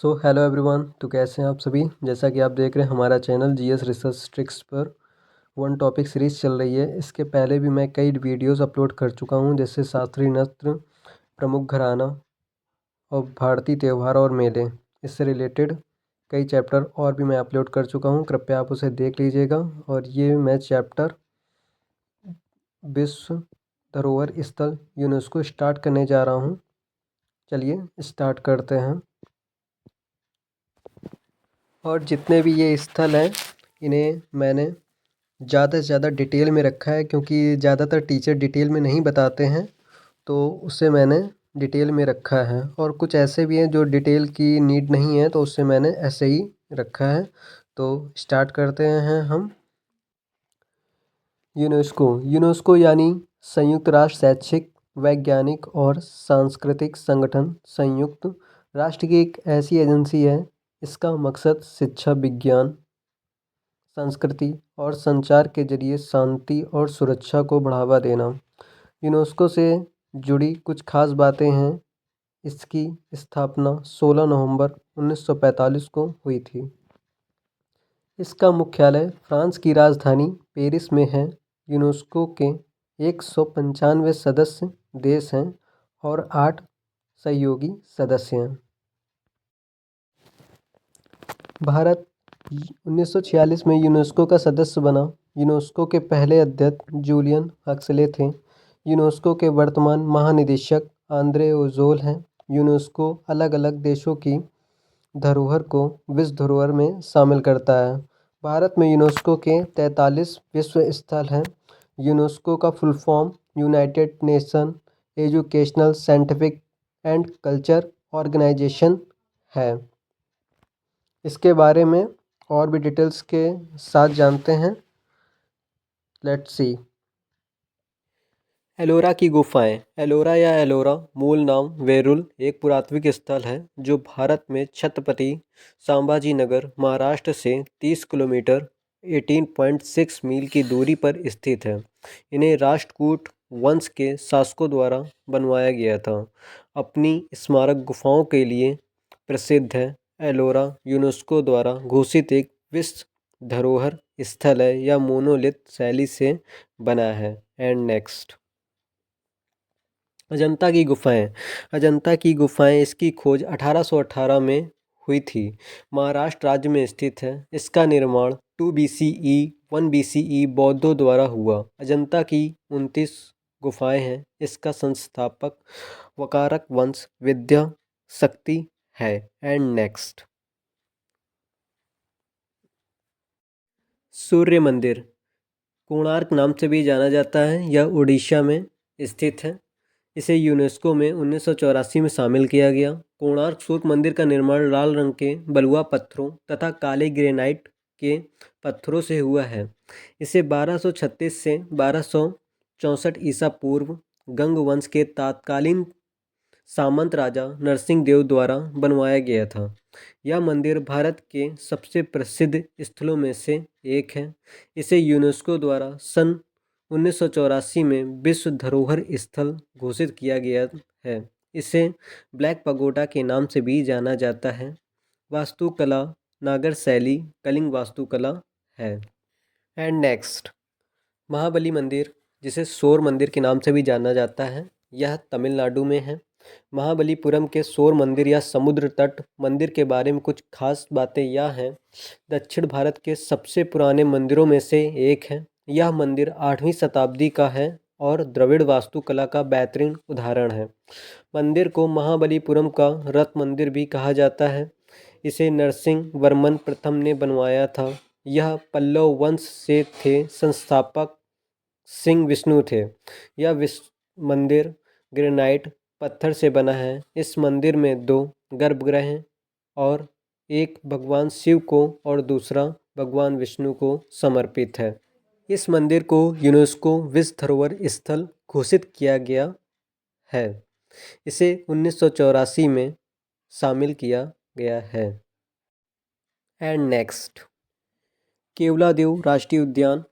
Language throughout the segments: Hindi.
Hello everyone. तो कैसे हैं आप सभी। जैसा कि आप देख रहे हैं हमारा चैनल जीएस रिसर्च ट्रिक्स पर वन टॉपिक सीरीज़ चल रही है। इसके पहले भी मैं कई वीडियोस अपलोड कर चुका हूं, जैसे शास्त्रीय नृत्य, प्रमुख घराना और भारतीय त्यौहार और मेले। इससे रिलेटेड कई चैप्टर और भी मैं अपलोड कर चुका हूं, कृपया आप उसे देख लीजिएगा। और ये मैं चैप्टर विश्व धरोहर स्थल यूनेस्को स्टार्ट करने जा रहा हूँ। चलिए स्टार्ट करते हैं। और जितने भी ये स्थल हैं इन्हें मैंने ज़्यादा से ज़्यादा डिटेल में रखा है, क्योंकि ज़्यादातर टीचर डिटेल में नहीं बताते हैं, तो उसे मैंने डिटेल में रखा है। और कुछ ऐसे भी हैं जो डिटेल की नीड नहीं है, तो उससे मैंने ऐसे ही रखा है। तो स्टार्ट करते हैं हम। यूनेस्को यानी संयुक्त राष्ट्र शैक्षिक, वैज्ञानिक और सांस्कृतिक संगठन संयुक्त राष्ट्र की एक ऐसी एजेंसी है। इसका मकसद शिक्षा, विज्ञान, संस्कृति और संचार के जरिए शांति और सुरक्षा को बढ़ावा देना। यूनेस्को से जुड़ी कुछ खास बातें हैं। इसकी स्थापना 16 नवंबर 1945 को हुई थी। इसका मुख्यालय फ्रांस की राजधानी पेरिस में है। यूनेस्को के 195 सदस्य देश हैं और 8 सहयोगी सदस्य हैं। भारत 1946 में यूनेस्को का सदस्य बना। यूनेस्को के पहले अध्यक्ष जूलियन हक्सले थे। यूनेस्को के वर्तमान महानिदेशक आंद्रे ओजोल हैं। यूनेस्को अलग अलग देशों की धरोहर को विश्व धरोहर में शामिल करता है। भारत में यूनेस्को के 43 विश्व स्थल हैं। यूनेस्को का full form United Nation Educational, Scientific and Culture Organization है। इसके बारे में और भी डिटेल्स के साथ जानते हैं। Let's see. एलोरा की गुफाएं। एलोरा या एलोरा मूल नाम वेरुल एक पुरातात्विक स्थल है जो भारत में छत्रपति संभाजी नगर, महाराष्ट्र से 30 किलोमीटर 18.6 मील की दूरी पर स्थित है। इन्हें राष्ट्रकूट वंश के शासकों द्वारा बनवाया गया था। अपनी स्मारक गुफाओं के लिए प्रसिद्ध है। एलोरा यूनेस्को द्वारा घोषित एक विश्व धरोहर स्थल है। या मोनोलिथ शैली से बना है। एंड नेक्स्ट, अजंता की गुफाएं। अजंता की गुफाएं, इसकी खोज 1818 में हुई थी। महाराष्ट्र राज्य में स्थित है। इसका निर्माण 2 BCE 1 BCE बौद्धों द्वारा हुआ। अजंता की 29 गुफाएं हैं। इसका संस्थापक वकारक वंश विद्या शक्ति है। एंड नेक्स्ट, सूर्य मंदिर कोणार्क नाम से भी जाना जाता है। यह उड़ीसा में स्थित है। इसे यूनेस्को में 1984 में शामिल किया गया। कोणार्क सूर्य मंदिर का निर्माण लाल रंग के बलुआ पत्थरों तथा काले ग्रेनाइट के पत्थरों से हुआ है। इसे 1236 से 1264 ईसा पूर्व गंग वंश के तत्कालीन सामंत राजा नरसिंह देव द्वारा बनवाया गया था। यह मंदिर भारत के सबसे प्रसिद्ध स्थलों में से एक है। इसे यूनेस्को द्वारा सन 1984 में विश्व धरोहर स्थल घोषित किया गया है। इसे ब्लैक पगोडा के नाम से भी जाना जाता है। वास्तुकला नागर शैली कलिंग वास्तुकला है। एंड नेक्स्ट, महाबली मंदिर, जिसे शोर मंदिर के नाम से भी जाना जाता है। यह तमिलनाडु में है। महाबलीपुरम के शोर मंदिर या समुद्र तट मंदिर के बारे में कुछ खास बातें यह हैं। दक्षिण भारत के सबसे पुराने मंदिरों में से एक है। यह मंदिर 8वीं शताब्दी का है और द्रविड़ वास्तुकला का बेहतरीन उदाहरण है। मंदिर को महाबलीपुरम का रथ मंदिर भी कहा जाता है। इसे नरसिंह वर्मन प्रथम ने बनवाया था। यह पल्लव वंश से थे। संस्थापक सिंह विष्णु थे। यह मंदिर ग्रेनाइट पत्थर से बना है। इस मंदिर में 2 गर्भगृह हैं और एक भगवान शिव को और दूसरा भगवान विष्णु को समर्पित है। इस मंदिर को यूनेस्को विश्व धरोहर स्थल घोषित किया गया है। इसे 1984 में शामिल किया गया है। एंड नेक्स्ट, केवलादेव राष्ट्रीय उद्यान।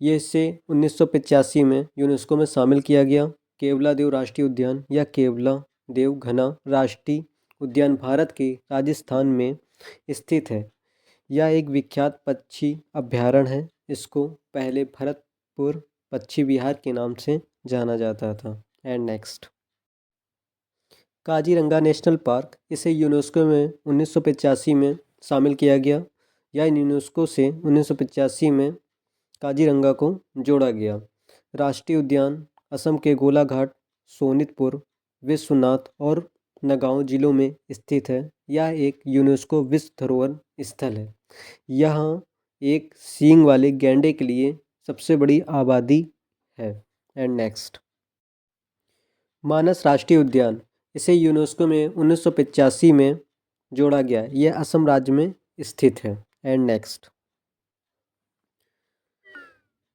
ये इसे 1985 में यूनेस्को में शामिल किया गया। केवलादेव राष्ट्रीय उद्यान या केवलादेव घना राष्ट्रीय उद्यान भारत के राजस्थान में स्थित है। यह एक विख्यात पक्षी अभयारण्य है। इसको पहले भरतपुर पक्षी विहार के नाम से जाना जाता था। And next, Kaziranga national park, इसे यूनेस्को में 1985 में शामिल किया गया। यह यूनेस्को से 1985 में काजीरंगा को जोड़ा गया। राष्ट्रीय उद्यान असम के गोलाघाट, सोनितपुर, विश्वनाथ और नगांव जिलों में स्थित है। यह एक यूनेस्को विश्व धरोहर स्थल है। यहाँ एक सींग वाले गैंडे के लिए सबसे बड़ी आबादी है। एंड नेक्स्ट, मानस राष्ट्रीय उद्यान, इसे यूनेस्को में 1985 में जोड़ा गया। यह असम राज्य में स्थित है। एंड नेक्स्ट,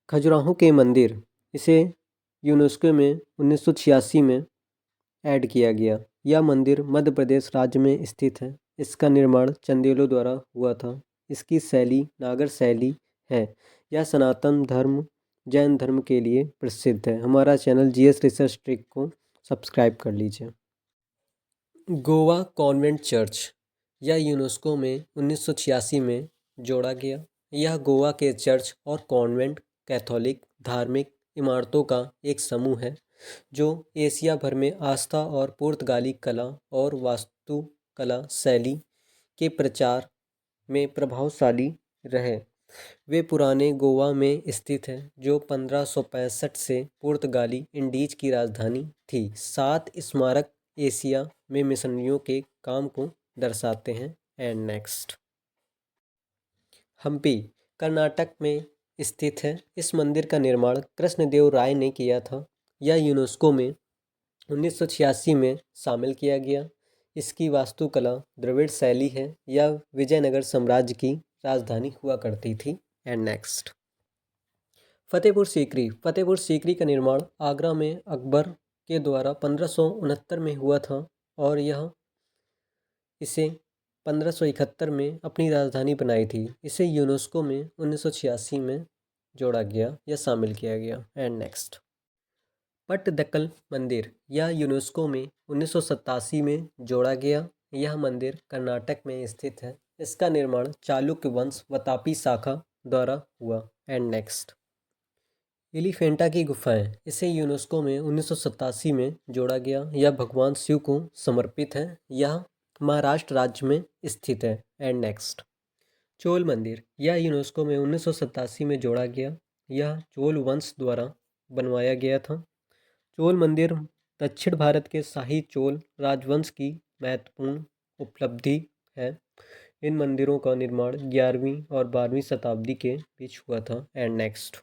खजुराहो के मंदिर, इसे यूनेस्को में 1986 में ऐड किया गया। यह मंदिर मध्य प्रदेश राज्य में स्थित है। इसका निर्माण चंदेलों द्वारा हुआ था। इसकी शैली नागर शैली है। यह सनातन धर्म, जैन धर्म के लिए प्रसिद्ध है। हमारा चैनल जीएस रिसर्च ट्रिक को सब्सक्राइब कर लीजिए। गोवा कॉन्वेंट चर्च, यह यूनेस्को में 1986 में जोड़ा गया। यह गोवा के चर्च और कॉन्वेंट कैथोलिक धार्मिक इमारतों का एक समूह है जो एशिया भर में आस्था और पुर्तगाली कला और वास्तुकला शैली के प्रचार में प्रभावशाली रहे। वे पुराने गोवा में स्थित है जो 1565 से पुर्तगाली इंडीज की राजधानी थी। 7 स्मारक एशिया में मिशनरियों के काम को दर्शाते हैं। एंड नेक्स्ट, हम्पी कर्नाटक में स्थित है। इस मंदिर का निर्माण कृष्णदेव राय ने किया था। यह यूनेस्को में 1986 में शामिल किया गया। इसकी वास्तुकला द्रविड़ शैली है। यह विजयनगर साम्राज्य की राजधानी हुआ करती थी। एंड नेक्स्ट, फतेहपुर सीकरी, फतेहपुर सीकरी का निर्माण आगरा में अकबर के द्वारा 1569 में हुआ था और यह इसे 1571 में अपनी राजधानी बनाई थी। इसे यूनेस्को में 1986 में जोड़ा गया या शामिल किया गया। एंड नेक्स्ट, पट्टदकल मंदिर, यह यूनेस्को में 1987 में जोड़ा गया। यह मंदिर कर्नाटक में स्थित है। इसका निर्माण चालुक्य वंश वतापी शाखा द्वारा हुआ। एंड नेक्स्ट, एलिफेंटा की गुफाएं, इसे यूनेस्को में 1987 में जोड़ा गया। यह भगवान शिव को समर्पित है। यह महाराष्ट्र राज्य में स्थित है। एंड नेक्स्ट, चोल मंदिर, यह यूनेस्को में 1987 में जोड़ा गया। यह चोल वंश द्वारा बनवाया गया था। चोल मंदिर दक्षिण भारत के शाही चोल राजवंश की महत्वपूर्ण उपलब्धि है। इन मंदिरों का निर्माण 11वीं और 12वीं शताब्दी के बीच हुआ था। And next,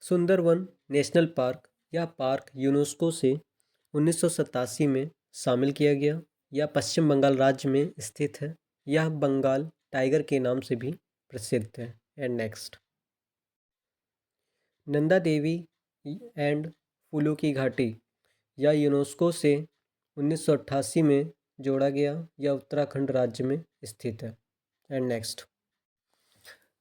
Sundarban National Park, यह पार्क यूनेस्को से 1987 में शामिल किया गया। यह पश्चिम बंगाल राज्य में स्थित है। यह बंगाल टाइगर के नाम से भी प्रसिद्ध है। And next, Nanda Devi and फूलों की घाटी, यह यूनेस्को से 1988 में जोड़ा गया। यह उत्तराखंड राज्य में स्थित है। एंड नेक्स्ट,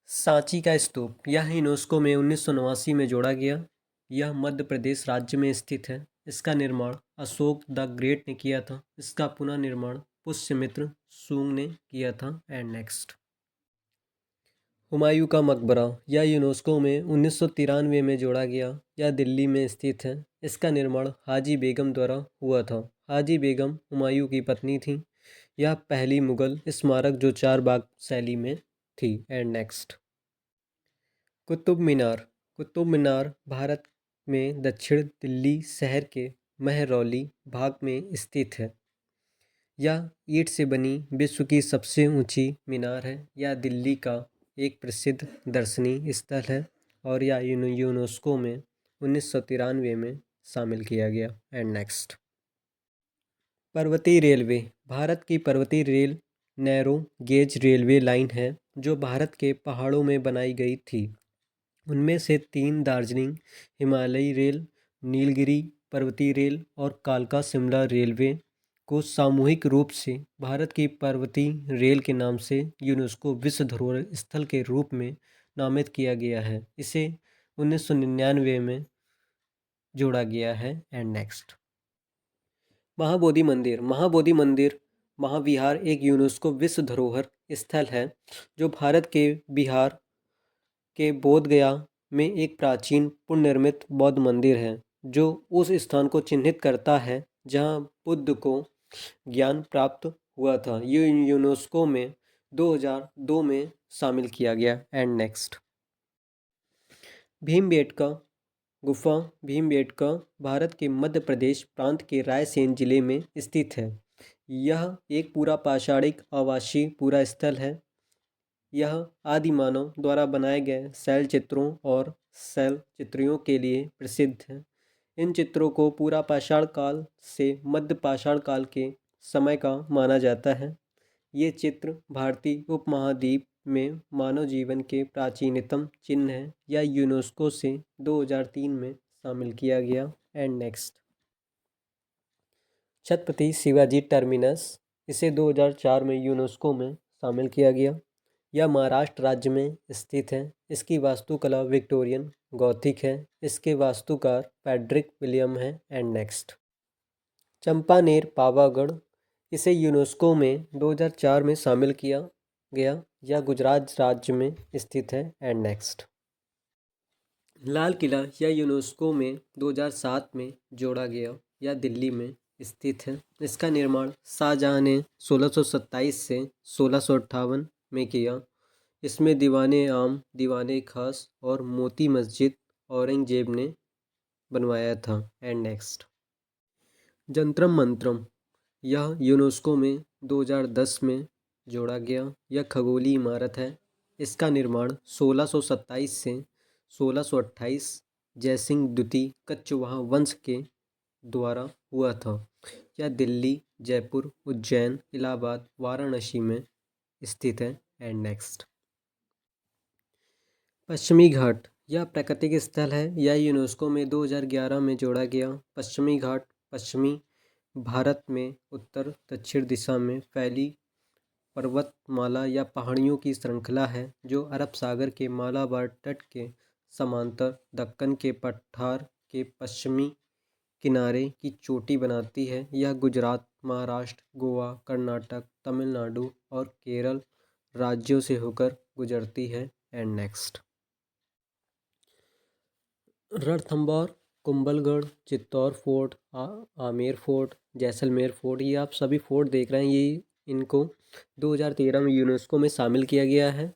सांची का स्तूप, यह यूनेस्को में 1989 में जोड़ा गया। यह मध्य प्रदेश राज्य में स्थित है। इसका निर्माण अशोक द ग्रेट ने किया था। इसका पुनः निर्माण पुष्यमित्र सुंग ने किया था। एंड नेक्स्ट, हुमायूं का मकबरा, यह यूनेस्को में 1993 में जोड़ा गया। यह दिल्ली में स्थित है। इसका निर्माण हाजी बेगम द्वारा हुआ था। हाजी बेगम हुमायूं की पत्नी थी। यह पहली मुगल स्मारक जो 4 बाग शैली में थी। एंड नेक्स्ट, कुतुब मीनार, कुतुब मीनार भारत में दक्षिण दिल्ली शहर के महरौली भाग में स्थित है। यह ईंट से बनी विश्व की सबसे ऊंची मीनार है। यह दिल्ली का एक प्रसिद्ध दर्शनीय स्थल है और यह यूनेस्को में 1993 में शामिल किया गया। एंड नेक्स्ट, पर्वतीय रेलवे, भारत की पर्वतीय rail narrow gauge railway line है जो भारत के पहाड़ों में बनाई गई थी। उनमें से 3 दार्जिलिंग हिमालयी रेल, नीलगिरी पर्वतीय रेल और कालका शिमला रेलवे को सामूहिक रूप से भारत की पर्वतीय रेल के नाम से यूनेस्को विश्व धरोहर स्थल के रूप में नामित किया गया है। इसे 1999 में जोड़ा गया है। एंड नेक्स्ट, महाबोधि मंदिर महाविहार एक यूनेस्को विश्व धरोहर स्थल है जो भारत के बिहार के बोध गया में एक प्राचीन पुनर्निर्मित बौद्ध मंदिर है जो उस स्थान को चिन्हित करता है जहां बुद्ध को ज्ञान प्राप्त हुआ था। ये यूनेस्को में 2002 में शामिल किया गया। एंड नेक्स्ट, भीमबेटका गुफा। भीमबेटका भारत के मध्य प्रदेश प्रांत के रायसेन जिले में स्थित है। यह एक पूरा पाषाणिक आवासीय पूरा स्थल है। यह आदिमानव द्वारा बनाए गए शैल चित्रों और शैल चित्रियों के लिए प्रसिद्ध है। इन चित्रों को पूरा पाषाण काल से मध्य पाषाण काल के समय का माना जाता है। ये चित्र भारतीय उपमहाद्वीप में मानव जीवन के प्राचीनतम चिन्ह हैं। यह यूनेस्को से 2003 में शामिल किया गया। And next, Chhatrapati Shivaji terminus. इसे 2004 में यूनेस्को में शामिल किया गया। यह महाराष्ट्र राज्य में स्थित है। इसकी वास्तुकला विक्टोरियन गॉथिक है। इसके वास्तुकार पैट्रिक विलियम है। And next, Champaner Pavagadh. इसे यूनेस्को में 2004 में शामिल किया गया। यह गुजरात राज्य में स्थित है। And next, Lal Qila. यह यूनेस्को में 2007 में जोड़ा गया। यह दिल्ली में स्थित है। इसका निर्माण शाहजहां ने 1627 से 1658 में किया। इसमें दीवाने आम, दीवाने खास और मोती मस्जिद औरंगजेब ने बनवाया था। And next, Jantar Mantar. यह यूनेस्को में 2010 में जोड़ा गया। यह खगोलीय इमारत है। इसका निर्माण 1627 से 1628 जयसिंह द्वितीय कछवाहा वंश के द्वारा हुआ था। यह दिल्ली, जयपुर, उज्जैन, इलाहाबाद, वाराणसी में स्थित है। एंड नेक्स्ट, पश्चिमी घाट। यह प्राकृतिक स्थल है। यह यूनेस्को में 2011 में जोड़ा गया। पश्चिमी घाट पश्चिमी भारत में उत्तर दक्षिण दिशा में फैली पर्वतमाला या पहाड़ियों की श्रृंखला है जो अरब सागर के मालाबार तट के समांतर दक्कन के पठार के पश्चिमी किनारे की चोटी बनाती है। यह गुजरात, महाराष्ट्र, गोवा, कर्नाटक, तमिलनाडु और केरल राज्यों से होकर गुजरती है। And next, Ranthambore, Kumbhalgarh, Chittor fort, Amer fort, Jaisalmer fort. ये आप सभी फोर्ट देख रहे हैं। ये इनको 2013 में यूनेस्को में शामिल किया गया है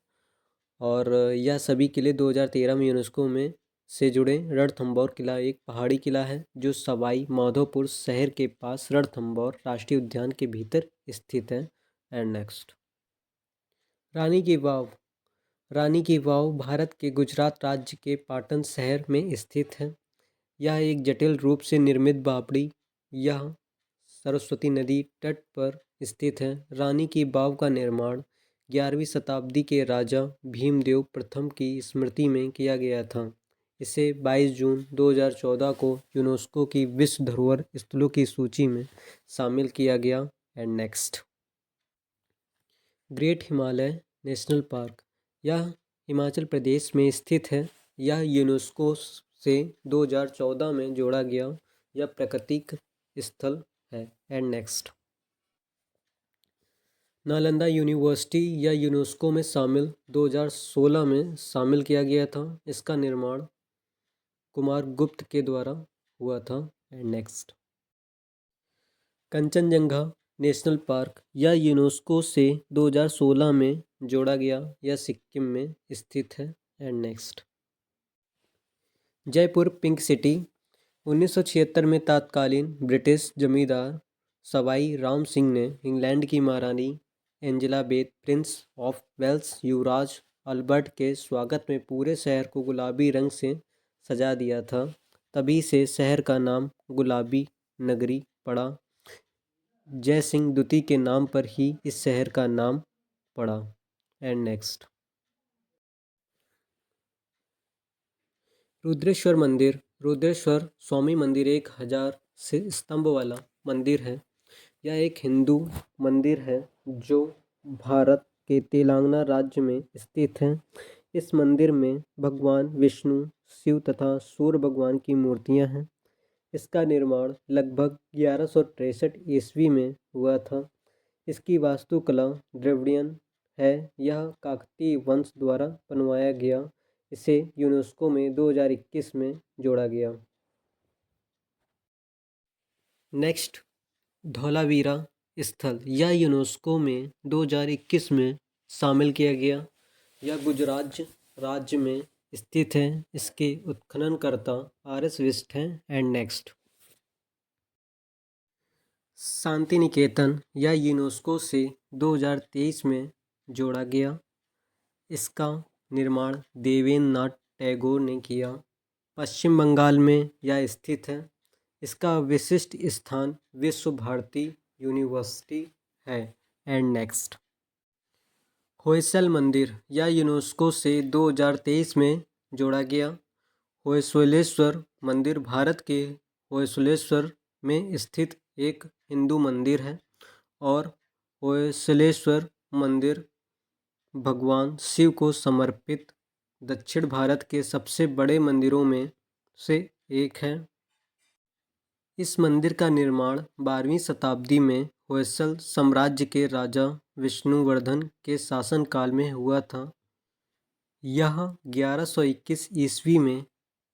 और यह सभी किले 2013 में यूनेस्को में से जुड़े। रणथंभौर किला एक पहाड़ी किला है जो सवाई माधोपुर शहर के पास रणथंभौर राष्ट्रीय उद्यान के भीतर स्थित है। एंड नेक्स्ट, रानी की वाव। रानी की वाव भारत के गुजरात राज्य के पाटन शहर में स्थित है। यह एक जटिल रूप से निर्मित बावड़ी यह सरस्वती नदी तट पर स्थित है। रानी की वाव का निर्माण 11वीं शताब्दी के राजा भीमदेव प्रथम की स्मृति में किया गया था। इसे 22 जून 2014 को यूनेस्को की विश्व धरोहर स्थलों की सूची में शामिल किया गया। And next, great Himalaya national Park. यह हिमाचल प्रदेश में स्थित है। यह यूनेस्को से 2014 में जोड़ा गया। यह प्राकृतिक स्थल है। And next, Nalanda university. यह यूनेस्को में शामिल 2016 में शामिल किया गया था। इसका निर्माण कुमार गुप्त के द्वारा हुआ था। And next, Kanchenjunga national Park. यह यूनेस्को से 2016 में जोड़ा गया। यह सिक्किम में स्थित है। And next, Jaipur pink city. 1976 में तत्कालीन ब्रिटिश जमींदार सवाई राम सिंह ने इंग्लैंड की महारानी एंजेलाबेथ प्रिंस ऑफ वेल्स युवराज अल्बर्ट के स्वागत में पूरे शहर को गुलाबी रंग से सजा दिया था। तभी से शहर का नाम गुलाबी नगरी पड़ा। जय सिंह द्वितीय के नाम पर ही इस शहर का नाम पड़ा। एंड नेक्स्ट, रुद्रेश्वर मंदिर। रुद्रेश्वर स्वामी मंदिर 1000 से स्तंभ वाला मंदिर है। यह एक हिंदू मंदिर है जो भारत के तेलंगाना राज्य में स्थित है। इस मंदिर में भगवान विष्णु, शिव तथा सूर्य भगवान की मूर्तियां हैं। इसका निर्माण लगभग 1163 ईस्वी में हुआ था। इसकी वास्तुकला द्रविडियन है। यह काकतीय वंश द्वारा बनवाया गया। इसे यूनेस्को में 2021 में जोड़ा गया। नेक्स्ट, धौलावीरा स्थल यह यूनेस्को में 2021 में शामिल किया गया। यह गुजरात राज्य में स्थित है। इसके उत्खननकर्ता RS विस्ट हैं। एंड नेक्स्ट, शांति निकेतन यह यूनेस्को से 2023 में जोड़ा गया। इसका निर्माण देवेंद्र नाथ टैगोर ने किया। पश्चिम बंगाल में यह स्थित है। इसका विशिष्ट स्थान विश्व भारती यूनिवर्सिटी है। एंड नेक्स्ट, होयसल मंदिर यह यूनेस्को से 2023 में जोड़ा गया। होयसलेश्वर मंदिर भारत के होयसलेश्वर में स्थित एक हिंदू मंदिर है और होयसलेश्वर मंदिर भगवान शिव को समर्पित दक्षिण भारत के सबसे बड़े मंदिरों में से एक है। इस मंदिर का निर्माण 12वीं शताब्दी में होयसल साम्राज्य के राजा विष्णुवर्धन के शासनकाल में हुआ था। यह 1121 ईस्वी में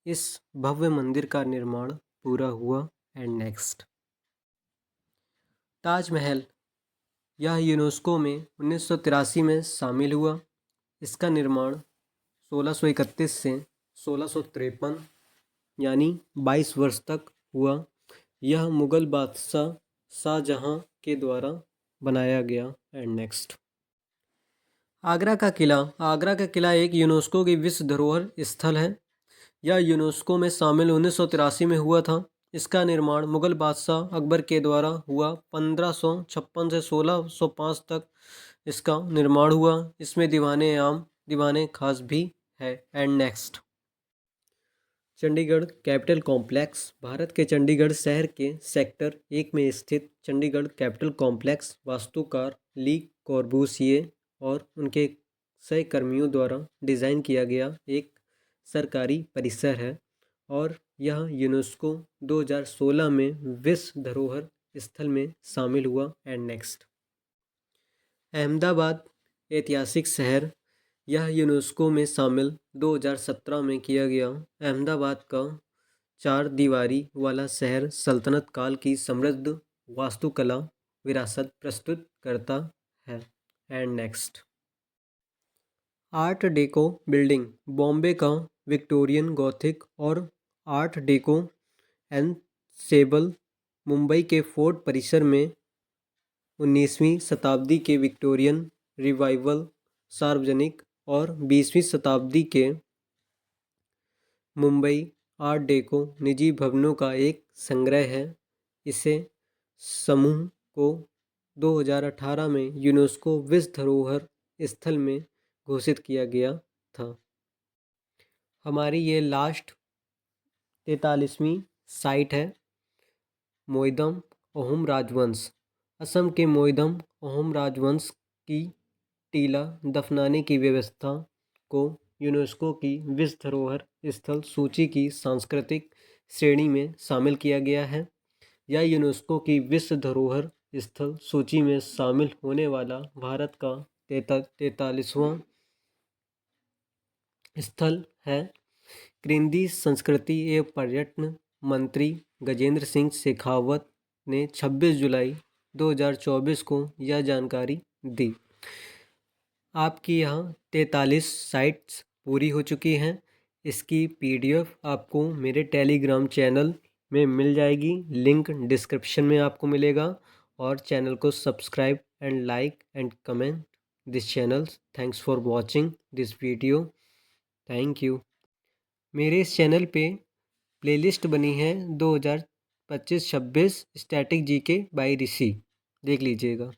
इस भव्य मंदिर का निर्माण पूरा हुआ। एंड नेक्स्ट, ताजमहल यह यूनेस्को में 1983 में शामिल हुआ। इसका निर्माण 1631 से 1653 यानी 22 वर्ष तक हुआ। यह मुगल बादशाह शाहजहां के द्वारा बनाया गया। एंड नेक्स्ट, आगरा का किला। आगरा का किला एक यूनेस्को की विश्व धरोहर स्थल है। यह यूनेस्को में शामिल 1983 में हुआ था। इसका निर्माण मुगल बादशाह अकबर के द्वारा हुआ। 1556 से 1605 तक इसका निर्माण हुआ। इसमें दीवाने आम दीवाने खास भी है। And next, Chandigarh capital complex Bharat के चंडीगढ़ शहर के सेक्टर 1 में स्थित चंडीगढ़ कैपिटल कॉम्प्लेक्स वास्तुकार ली कॉर्बूसिए और उनके सहकर्मियों द्वारा डिज़ाइन किया गया एक सरकारी परिसर है और यह यूनेस्को 2016 में विश्व धरोहर स्थल में शामिल हुआ। एंड नेक्स्ट, अहमदाबाद ऐतिहासिक शहर यह यूनेस्को में शामिल 2017 में किया गया। अहमदाबाद का 4 दीवारी वाला शहर सल्तनत काल की समृद्ध वास्तुकला विरासत प्रस्तुत करता है। And next, art deco building Bombay का विक्टोरियन गॉथिक और आर्ट डेको एनसेबल मुंबई के फोर्ट परिसर में 19वीं शताब्दी के विक्टोरियन रिवाइवल सार्वजनिक और 20वीं शताब्दी के मुंबई आर्ट डेको निजी भवनों का एक संग्रह है। इसे समूह को 2018 में यूनेस्को विश्व धरोहर स्थल में घोषित किया गया था। हमारी ये लास्ट 43वीं साइट है मोइदम अहोम राजवंश। असम के मोइदम अहोम राजवंश की टीला दफनाने की व्यवस्था को यूनेस्को की विश्व धरोहर स्थल सूची की सांस्कृतिक श्रेणी में शामिल किया गया है। यह यूनेस्को की विश्व धरोहर स्थल सूची में शामिल होने वाला भारत का 43वां स्थल है। केंद्रीय संस्कृति एवं पर्यटन मंत्री गजेंद्र सिंह शेखावत ने 26 जुलाई 2024 को यह जानकारी दी। आपकी यहाँ 43 साइट्स पूरी हो चुकी हैं। इसकी PDF आपको मेरे टेलीग्राम चैनल में मिल जाएगी। लिंक डिस्क्रिप्शन में आपको मिलेगा। और चैनल को subscribe and like and comment this channel. Thanks for watching this video. Thank you. मेरे इस चैनल पे प्लेलिस्ट बनी है 2025-26 स्टैटिक GK बाय ऋषि, देख लीजिएगा।